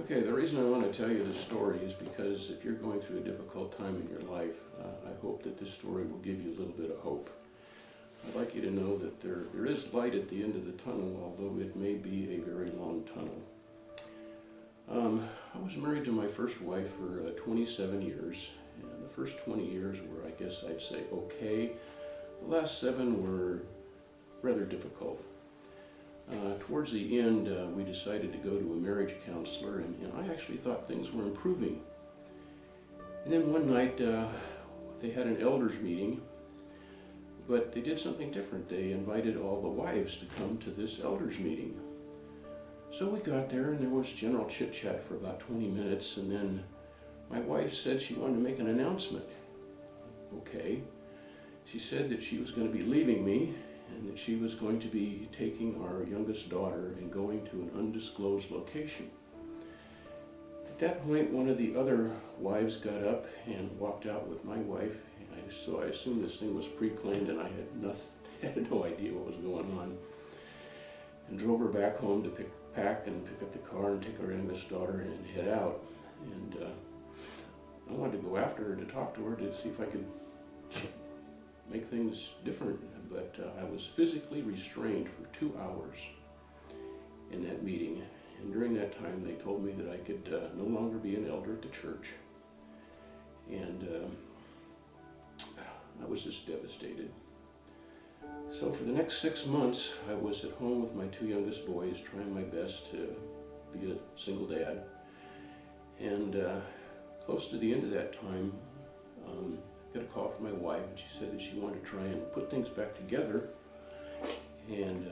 Okay, the reason I want to tell you this story is because if you're going through a difficult time in your life, I hope that this story will give you a little bit of hope. I'd like you to know that there is light at the end of the tunnel, although it may be a very long tunnel. I was married to my first wife for 27 years, and the first 20 years were, I guess I'd say, okay. The last 7 were rather difficult. Towards the end, we decided to go to a marriage counselor, and I actually thought things were improving. And then one night, they had an elders meeting, but they did something different. They invited all the wives to come to this elders meeting. So we got there, and there was general chit-chat for about 20 minutes, and then my wife said she wanted to make an announcement. Okay. She said that she was going to be leaving me, and that she was going to be taking our youngest daughter and going to an undisclosed location. At that point, one of the other wives got up and walked out with my wife, so I assumed this thing was pre-planned, and I had no idea what was going on, and drove her back home to pack and pick up the car and take our youngest daughter and head out. And I wanted to go after her to talk to her to see if I could make things different, but I was physically restrained for 2 hours in that meeting, and during that time they told me that I could no longer be an elder at the church, and I was just devastated. So for the next 6 months I was at home with my 2 youngest boys, trying my best to be a single dad, and close to the end of that time, got a call from my wife, and she said that she wanted to try and put things back together, and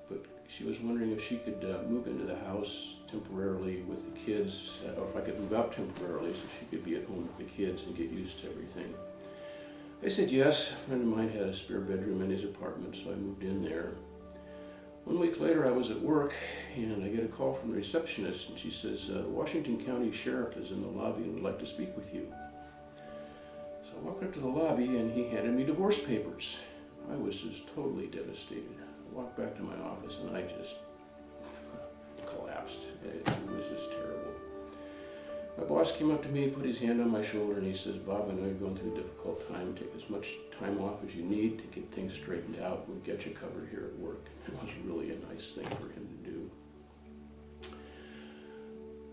but she was wondering if she could move into the house temporarily with the kids, or if I could move out temporarily so she could be at home with the kids and get used to everything. I said yes. A friend of mine had a spare bedroom in his apartment, so I moved in there. 1 week later I was at work, and I get a call from the receptionist, and she says, the Washington County Sheriff is in the lobby and would like to speak with you. I walked up to the lobby, and he handed me divorce papers. I was just totally devastated. I walked back to my office, and I just collapsed. It was just terrible. My boss came up to me, put his hand on my shoulder, and he says, Bob, I know you're going through a difficult time. Take as much time off as you need to get things straightened out. We'll get you covered here at work. It was really a nice thing for him to do.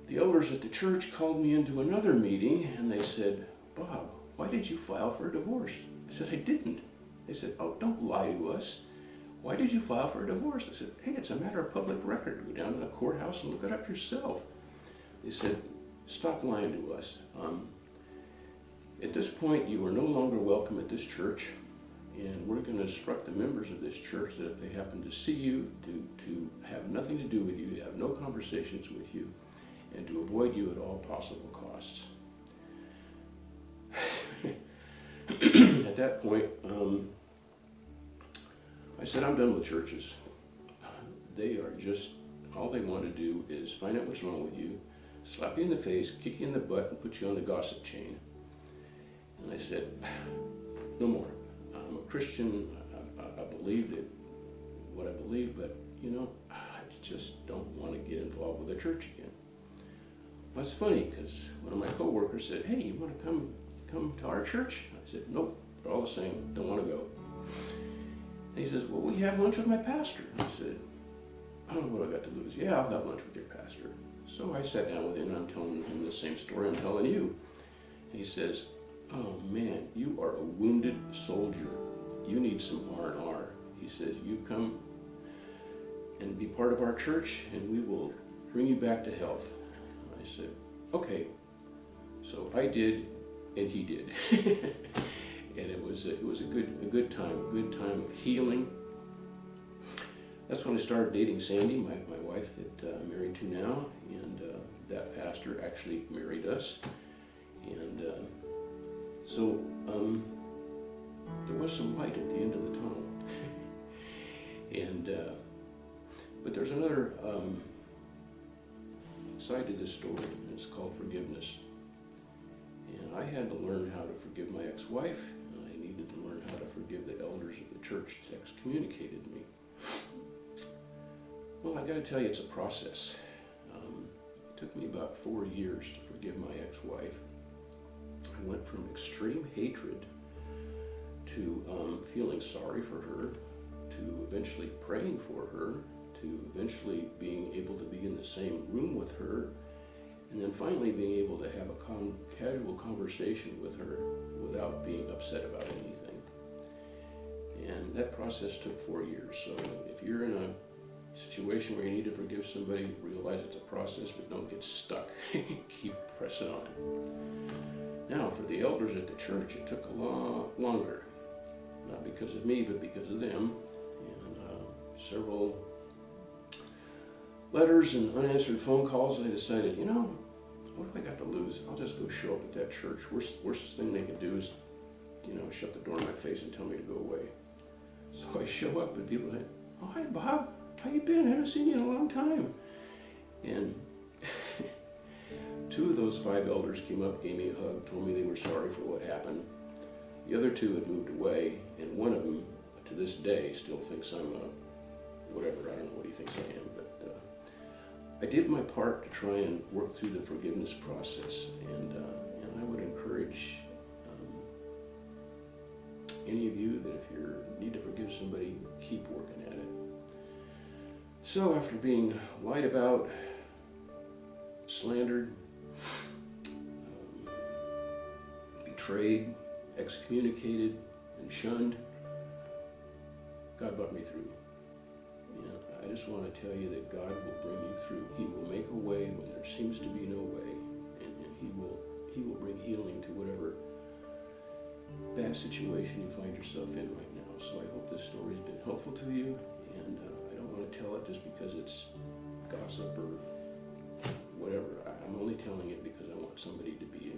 The elders at the church called me into another meeting, and they said, Bob, why did you file for a divorce? I said, I didn't. They said, oh, don't lie to us. Why did you file for a divorce? I said, hey, it's a matter of public record. Go down to the courthouse and look it up yourself. They said, stop lying to us. At this point, you are no longer welcome at this church, and we're going to instruct the members of this church that if they happen to see you, to have nothing to do with you, to have no conversations with you, and to avoid you at all possible costs. At that point, I said, I'm done with churches. They are just, all they want to do is find out what's wrong with you, slap you in the face, kick you in the butt, and put you on the gossip chain. And I said, no more. I'm a Christian. I believe that what I believe, but I just don't want to get involved with a church again. Well, it's funny, because one of my coworkers said, hey, you want to come to our church? I said, nope, they're all the same, don't want to go. And he says, well, will you have lunch with my pastor? I said, I don't know what I got to lose. Yeah, I'll have lunch with your pastor. So I sat down with him, and I'm telling him the same story I'm telling you. And he says, oh man, you are a wounded soldier. You need some R&R. He says, you come and be part of our church, and we will bring you back to health. I said, okay. So I did, and he did. And it was a good time of healing. That's when I started dating Sandy, my wife that I'm married to now, and that pastor actually married us. And so there was some light at the end of the tunnel. And but there's another side to this story, and it's called forgiveness. And I had to learn how to forgive my ex-wife, and I needed to learn how to forgive the elders of the church that excommunicated me. Well, I got to tell you, it's a process. It took me about 4 years to forgive my ex-wife. I went from extreme hatred to feeling sorry for her, to eventually praying for her, to eventually being able to be in the same room with her, and then finally being able to have a casual conversation with her without being upset about anything. And that process took 4 years. So if you're in a situation where you need to forgive somebody, realize it's a process, but don't get stuck. Keep pressing on. Now, for the elders at the church, it took a lot longer. Not because of me, but because of them. And several letters and unanswered phone calls, I decided, what do I got to lose? I'll just go show up at that church. Worst thing they could do is, shut the door in my face and tell me to go away. So I show up and people are like, "Oh, hi Bob, how you been? I haven't seen you in a long time." And 2 of those 5 elders came up, gave me a hug, told me they were sorry for what happened. The other 2 had moved away, and one of them, to this day, still thinks I'm whatever. I don't know what he thinks I am, but I did my part to try and work through the forgiveness process, and I would encourage any of you that if you need to forgive somebody, keep working at it. So after being lied about, slandered, betrayed, excommunicated, and shunned, God brought me through. I just want to tell you that God will bring you through. He will make a way when there seems to be no way, and He will bring healing to whatever bad situation you find yourself in right now. So I hope this story has been helpful to you, and I don't want to tell it just because it's gossip or whatever. I'm only telling it because I want somebody to be